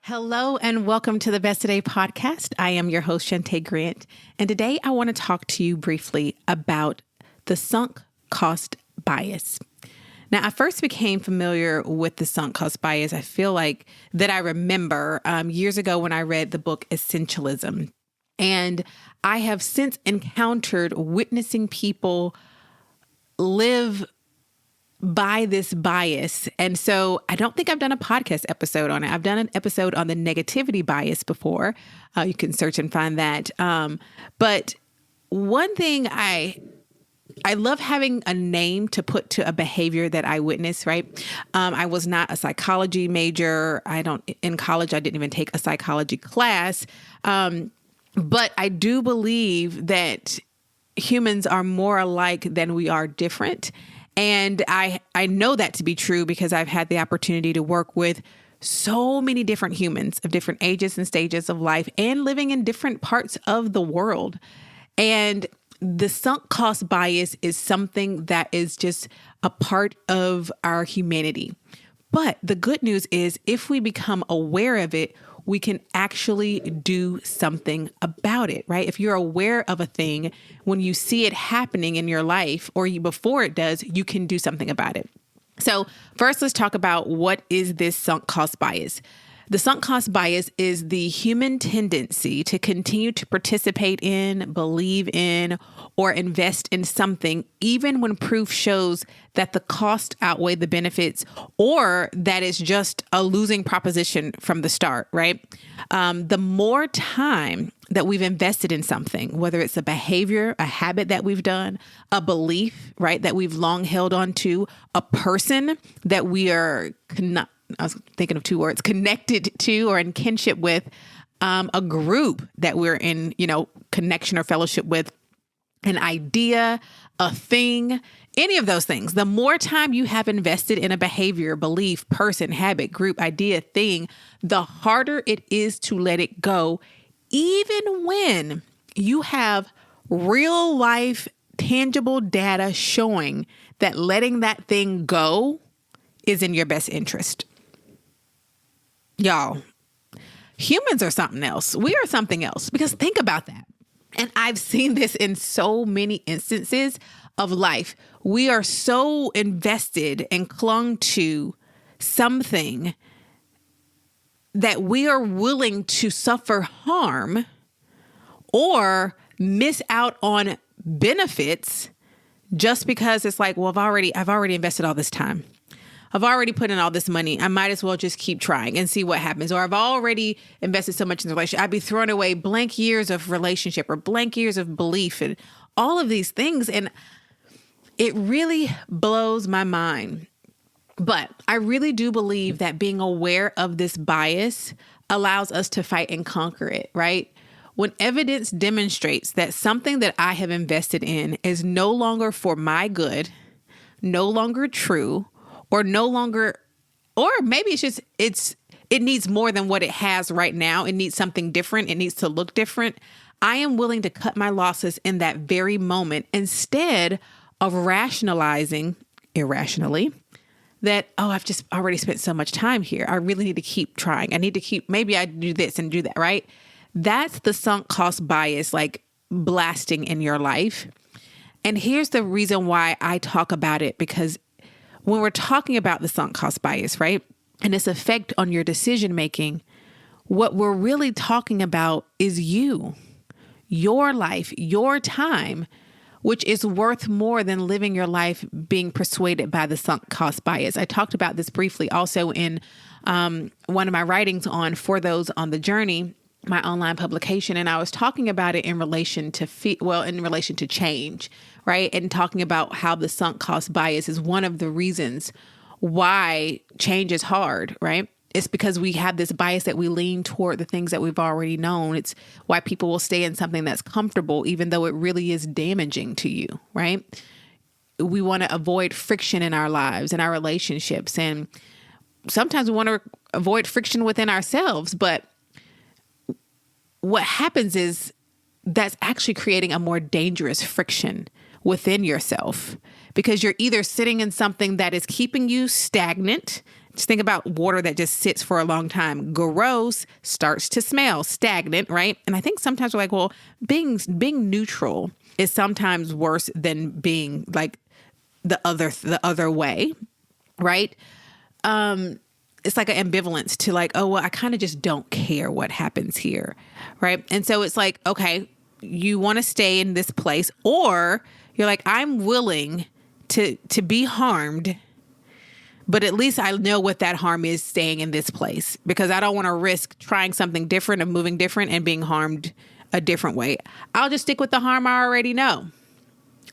Hello and welcome to the Best Today podcast. I am your host, Shantae Grant, and today I want to talk to you briefly about the sunk cost bias. Now, I first became familiar with the sunk cost bias. I feel like that I remember years ago when I read the book Essentialism, and I have since encountered witnessing people live by this bias. And so I don't think I've done a podcast episode on it. I've done an episode on the negativity bias before. You can search and find that. But one thing I love having a name to put to a behavior that I witness, right? I was not a psychology major. In college, I didn't even take a psychology class. But I do believe that humans are more alike than we are different. And I know that to be true because I've had the opportunity to work with so many different humans of different ages and stages of life and living in different parts of the world. And the sunk cost bias is something that is just a part of our humanity. But the good news is if we become aware of it, we can actually do something about it, right? If you're aware of a thing, when you see it happening in your life or before it does, you can do something about it. So first, let's talk about what is this sunk cost bias. The sunk cost bias is the human tendency to continue to participate in, believe in, or invest in something, even when proof shows that the cost outweigh the benefits or that it's just a losing proposition from the start, right? The more time that we've invested in something, whether it's a behavior, a habit that we've done, a belief, right, that we've long held on to, a person that we are I was thinking of two words, connected to or in kinship with, a group that we're in, connection or fellowship with, an idea, a thing, any of those things. The more time you have invested in a behavior, belief, person, habit, group, idea, thing, the harder it is to let it go, even when you have real life, tangible data showing that letting that thing go is in your best interest. Y'all, humans are something else. We are something else because think about that. And I've seen this in so many instances of life. We are so invested and clung to something that we are willing to suffer harm or miss out on benefits just because it's like, well, I've already invested all this time. I've already put in all this money. I might as well just keep trying and see what happens. Or I've already invested so much in the relationship. I'd be throwing away blank years of relationship or blank years of belief and all of these things. And it really blows my mind. But I really do believe that being aware of this bias allows us to fight and conquer it, right? When evidence demonstrates that something that I have invested in is no longer for my good, no longer true, or maybe it needs more than what it has right now. It needs something different. It needs to look different. I am willing to cut my losses in that very moment instead of rationalizing irrationally that, I've just already spent so much time here. I really need to keep trying. Maybe I do this and do that, right? That's the sunk cost bias, like blasting in your life. And here's the reason why I talk about it, because when we're talking about the sunk cost bias, right, and its effect on your decision making, what we're really talking about is you, your life, your time, which is worth more than living your life being persuaded by the sunk cost bias. I talked about this briefly also in one of my writings on For Those on the Journey, my online publication. And I was talking about it in relation to change, right? And talking about how the sunk cost bias is one of the reasons why change is hard, right? It's because we have this bias that we lean toward the things that we've already known. It's why people will stay in something that's comfortable, even though it really is damaging to you, right? We want to avoid friction in our lives and our relationships. And sometimes we want to avoid friction within ourselves, but what happens is that's actually creating a more dangerous friction within yourself because you're either sitting in something that is keeping you stagnant, Just think about water that just sits for a long time. Gross, starts to smell, stagnant, right? And I think sometimes we're like, well, being neutral is sometimes worse than being like the other way, right? It's like an ambivalence to like, oh, well, I kind of just don't care what happens here, right? And so it's like, okay, you want to stay in this place, or you're like, I'm willing to be harmed, but at least I know what that harm is staying in this place, because I don't want to risk trying something different and moving different and being harmed a different way. I'll just stick with the harm I already know.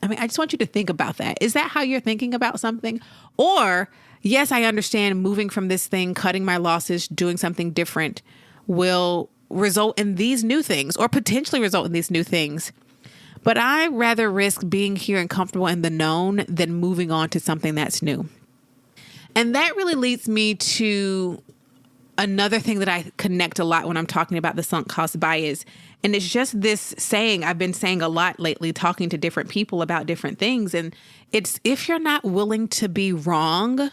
I mean, I just want you to think about that. Is that how you're thinking about something? Or, yes, I understand moving from this thing, cutting my losses, doing something different will result in these new things, or potentially result in these new things. But I rather risk being here and comfortable in the known than moving on to something that's new. And that really leads me to another thing that I connect a lot when I'm talking about the sunk cost bias. And it's just this saying I've been saying a lot lately, talking to different people about different things. And it's, if you're not willing to be wrong,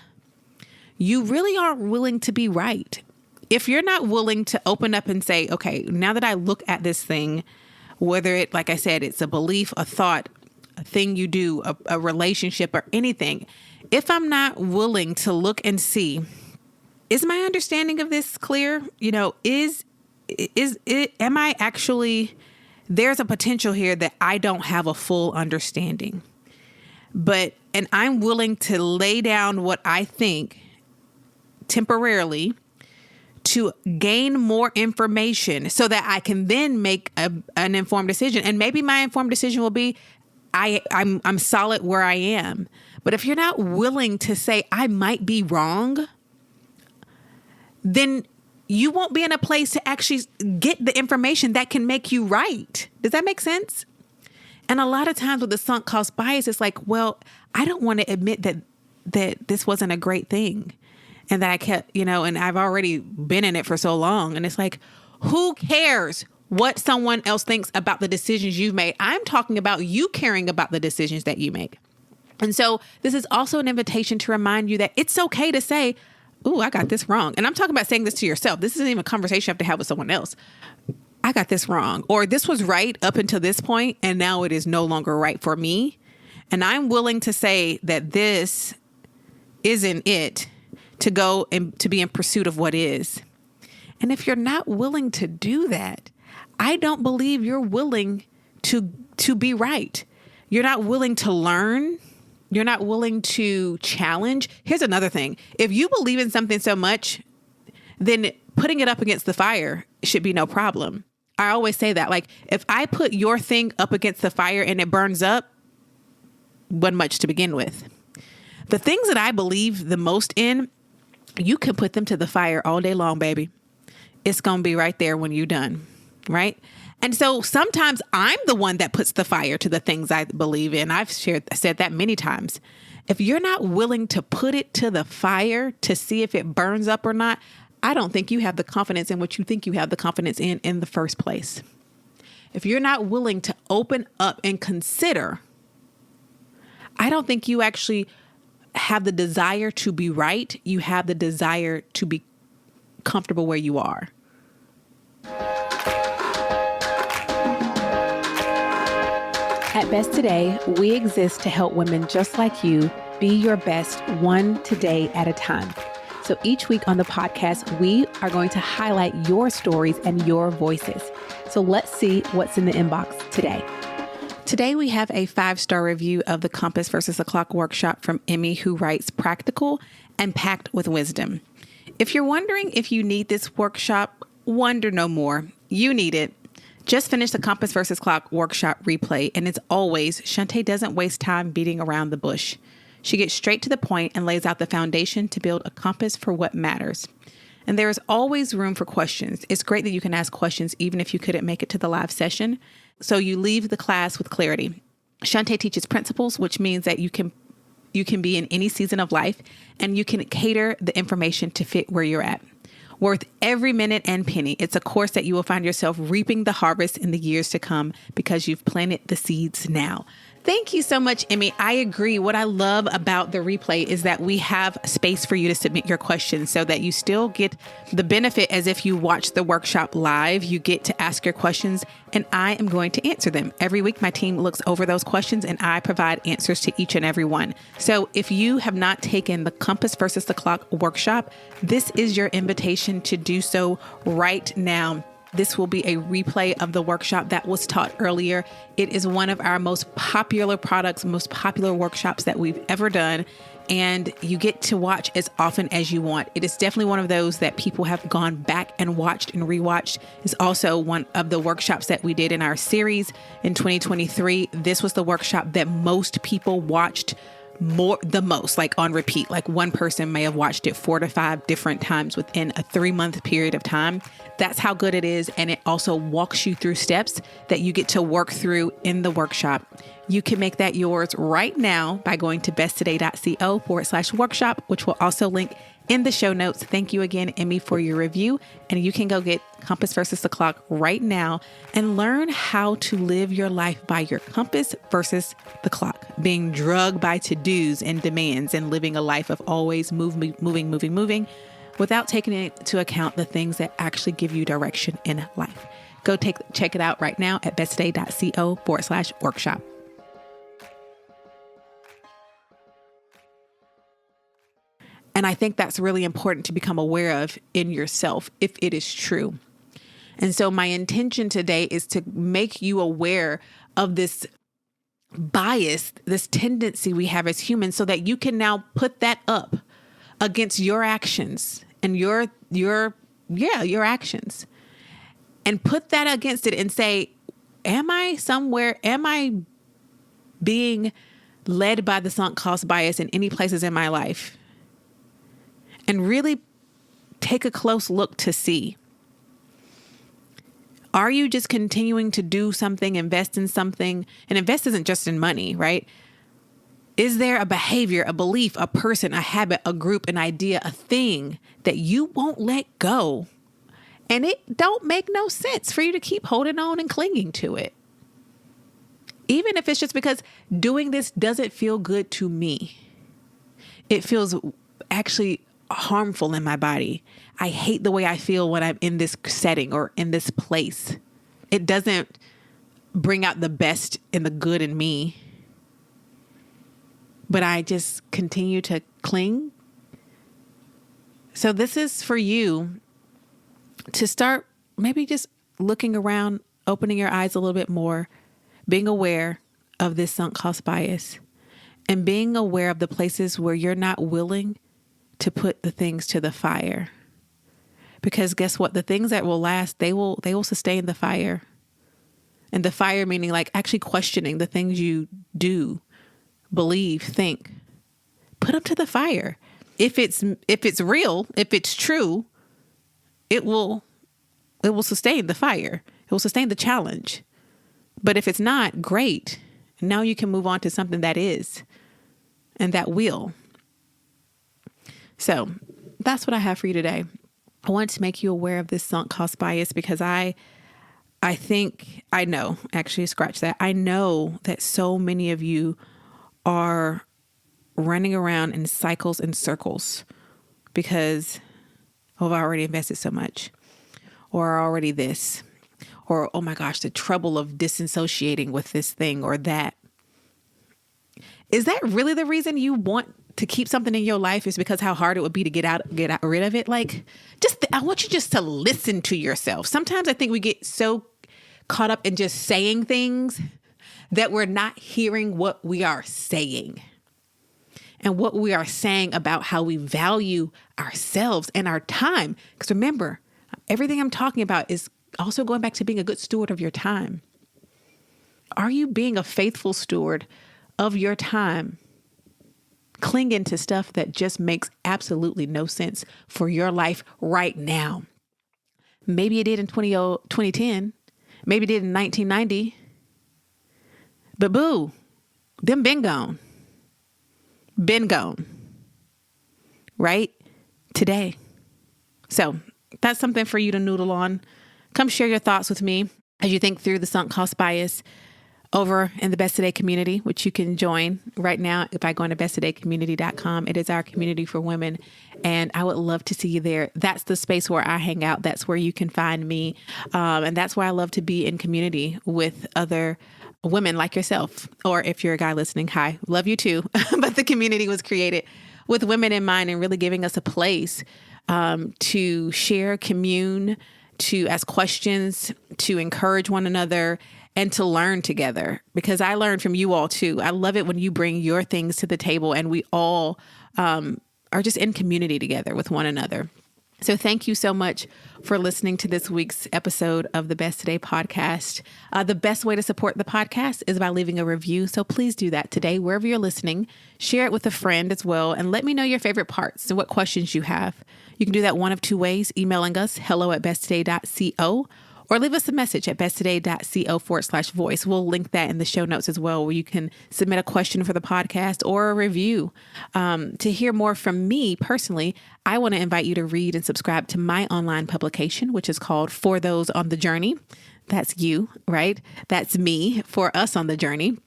you really aren't willing to be right. If you're not willing to open up and say, okay, now that I look at this thing, whether it, like I said, it's a belief, a thought, a thing you do, a relationship, or anything, if I'm not willing to look and see, is my understanding of this clear? You know, am I actually, there's a potential here that I don't have a full understanding, and I'm willing to lay down what I think temporarily to gain more information so that I can then make an informed decision. And maybe my informed decision will be, I'm solid where I am. But if you're not willing to say, I might be wrong, then you won't be in a place to actually get the information that can make you right. Does that make sense? And a lot of times with the sunk cost bias, it's like, well, I don't want to admit that this wasn't a great thing. And that I kept, and I've already been in it for so long. And it's like, who cares what someone else thinks about the decisions you've made? I'm talking about you caring about the decisions that you make. And so this is also an invitation to remind you that it's okay to say, ooh, I got this wrong. And I'm talking about saying this to yourself. This isn't even a conversation you have to have with someone else. I got this wrong. Or this was right up until this point, and now it is no longer right for me. And I'm willing to say that this isn't it, to go and to be in pursuit of what is. And if you're not willing to do that, I don't believe you're willing to be right. You're not willing to learn. You're not willing to challenge. Here's another thing. If you believe in something so much, then putting it up against the fire should be no problem. I always say that, like, if I put your thing up against the fire and it burns up, wasn't much to begin with. The things that I believe the most in, you can put them to the fire all day long, baby. It's going to be right there when you're done, right? And so sometimes I'm the one that puts the fire to the things I believe in. I've said that many times. If you're not willing to put it to the fire to see if it burns up or not, I don't think you have the confidence in what you think you have the confidence in the first place. If you're not willing to open up and consider, I don't think you actually have the desire to be right. You have the desire to be comfortable where you are. At Best Today, we exist to help women just like you be your best one today at a time. So each week on the podcast, we are going to highlight your stories and your voices. So let's see what's in the inbox today. Today, we have a 5-star review of the Compass versus the Clock workshop from Emmy, who writes, practical and packed with wisdom. If you're wondering if you need this workshop, wonder no more. You need it. Just finished the Compass versus Clock workshop replay, and as always, Shantae doesn't waste time beating around the bush. She gets straight to the point and lays out the foundation to build a compass for what matters. And there is always room for questions. It's great that you can ask questions even if you couldn't make it to the live session, so you leave the class with clarity. Shantae teaches principles, which means that you can be in any season of life, and you can cater the information to fit where you're at. Worth every minute and penny. It's a course that you will find yourself reaping the harvest in the years to come because you've planted the seeds now. Thank you so much, Emmy. I agree. What I love about the replay is that we have space for you to submit your questions so that you still get the benefit as if you watch the workshop live. You get to ask your questions and I am going to answer them. Every week, my team looks over those questions and I provide answers to each and every one. So if you have not taken the Compass versus the Clock workshop, this is your invitation to do so right now. This will be a replay of the workshop that was taught earlier. It is one of our most popular products, most popular workshops that we've ever done. And you get to watch as often as you want. It is definitely one of those that people have gone back and watched and rewatched. It's also one of the workshops that we did in our series in 2023. This was the workshop that most people watched the most, like on repeat. Like one person may have watched it 4 to 5 different times within a 3-month period of time. That's how good it is. And it also walks you through steps that you get to work through in the workshop. You can make that yours right now by going to besttoday.co/workshop, which will also link in the show notes. Thank you again, Emmy, for your review. And you can go get Compass versus the Clock right now and learn how to live your life by your compass versus the clock, being drugged by to-dos and demands and living a life of always moving, without taking into account the things that actually give you direction in life. Go check it out right now at besttoday.co/workshop. And I think that's really important to become aware of in yourself, if it is true. And so my intention today is to make you aware of this bias, this tendency we have as humans, so that you can now put that up against your actions and your actions, and put that against it and say, am I being led by the sunk cost bias in any places in my life? And really take a close look to see, are you just continuing to do something, invest in something? And invest isn't just in money, right? Is there a behavior, a belief, a person, a habit, a group, an idea, a thing that you won't let go? And it don't make no sense for you to keep holding on and clinging to it. Even if it's just because doing this doesn't feel good to me. It feels actually harmful in my body. I hate the way I feel when I'm in this setting or in this place. It doesn't bring out the best and the good in me. But I just continue to cling. So this is for you to start maybe just looking around, opening your eyes a little bit more, being aware of this sunk cost bias, and being aware of the places where you're not willing to put the things to the fire. Because guess what? The things that will last, they will sustain the fire. And the fire meaning like actually questioning the things you do, believe, think. Put them to the fire. If it's real, if it's true, it will sustain the fire. It will sustain the challenge. But if it's not, great. Now you can move on to something that is, and that will. So that's what I have for you today. I wanted to make you aware of this sunk cost bias because I know that so many of you are running around in cycles and circles because, I've already invested so much, or already this, or, oh my gosh, the trouble of disassociating with this thing or that. Is that really the reason you want to keep something in your life, is because how hard it would be to get rid of it? Like, I want you just to listen to yourself. Sometimes I think we get so caught up in just saying things that we're not hearing what we are saying and what we are saying about how we value ourselves and our time. Because remember, everything I'm talking about is also going back to being a good steward of your time. Are you being a faithful steward of your time? Clinging to stuff that just makes absolutely no sense for your life right now. Maybe it did in 2010. Maybe it did in 1990. But boo, them been gone. Been gone. Right? Today. So that's something for you to noodle on. Come share your thoughts with me as you think through the sunk cost bias. over in the Best Today community, which you can join right now by going to besttodaycommunity.com. It is our community for women, and I would love to see you there. That's the space where I hang out. That's where you can find me, and that's why I love to be in community with other women like yourself. Or if you're a guy listening, hi, love you too. But the community was created with women in mind and really giving us a place to share, commune, to ask questions, to encourage one another, and to learn together, because I learned from you all too. I love it when you bring your things to the table and we all are just in community together with one another. So thank you so much for listening to this week's episode of the Best Today podcast. The best way to support the podcast is by leaving a review. So please do that today, wherever you're listening. Share it with a friend as well, and let me know your favorite parts and what questions you have. You can do that one of two ways: emailing us hello@besttoday.co, or leave us a message at besttoday.co/voice. We'll link that in the show notes as well, where you can submit a question for the podcast or a review. To hear more from me personally, I want to invite you to read and subscribe to my online publication, which is called For Those on the Journey. That's you, right? That's me, for us on the journey.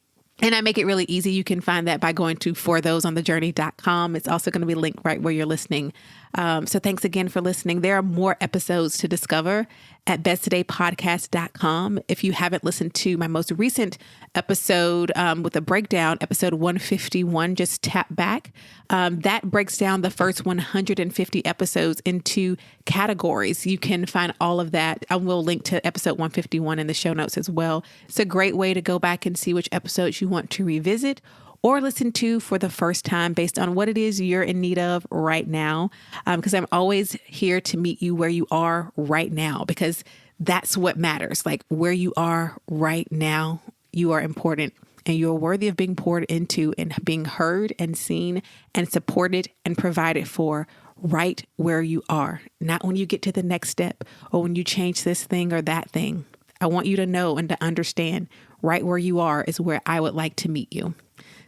And I make it really easy. You can find that by going to forthoseonthejourney.com. It's also going to be linked right where you're listening. So thanks again for listening. There are more episodes to discover at besttodaypodcast.com. If you haven't listened to my most recent episode with a breakdown, episode 151, just tap back. That breaks down the first 150 episodes into categories. You can find all of that. I will link to episode 151 in the show notes as well. It's a great way to go back and see which episodes you want to revisit or listen to for the first time based on what it is you're in need of right now. Because I'm always here to meet you where you are right now, because that's what matters. Like, where you are right now, you are important and you're worthy of being poured into and being heard and seen and supported and provided for right where you are. Not when you get to the next step or when you change this thing or that thing. I want you to know and to understand right where you are is where I would like to meet you.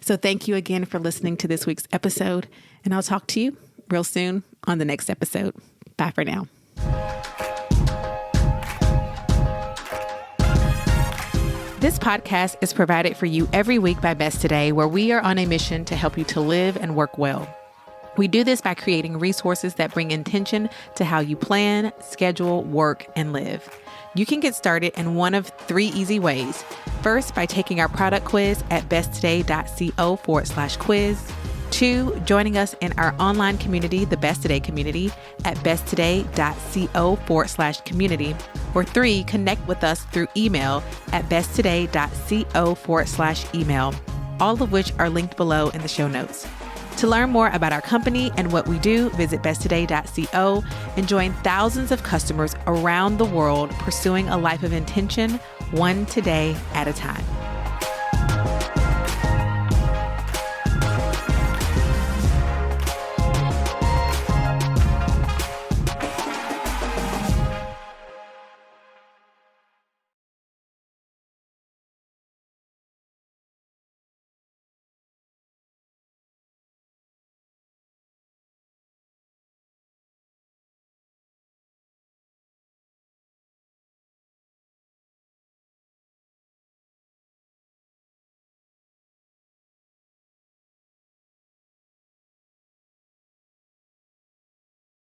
So thank you again for listening to this week's episode, and I'll talk to you real soon on the next episode. Bye for now. This podcast is provided for you every week by Best Today, where we are on a mission to help you to live and work well. We do this by creating resources that bring intention to how you plan, schedule, work, and live. You can get started in one of three easy ways. First, by taking our product quiz at besttoday.co/quiz. 2, joining us in our online community, the Best Today community, at besttoday.co/community. Or 3, connect with us through email at besttoday.co/email, all of which are linked below in the show notes. To learn more about our company and what we do, visit besttoday.co and join thousands of customers around the world pursuing a life of intention, one today at a time.